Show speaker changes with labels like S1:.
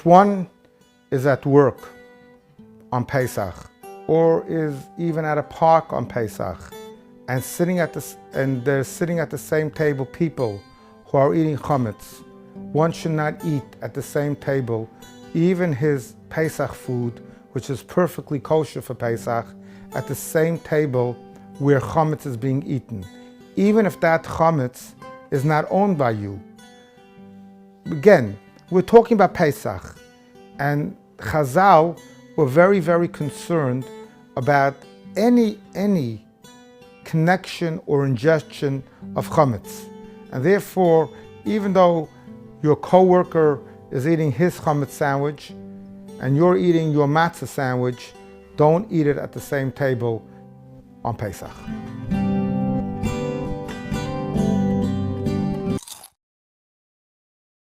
S1: If one is at work on Pesach, or is even at a park on Pesach, and they're sitting at the same table people who are eating chametz, one should not eat at the same table even his Pesach food, which is perfectly kosher for Pesach, at the same table where chametz is being eaten, even if that chametz is not owned by you. Again, we're talking about Pesach, and Chazal were very, very concerned about any connection or ingestion of chametz. And therefore, even though your coworker is eating his chametz sandwich and you're eating your matzah sandwich, don't eat it at the same table on Pesach.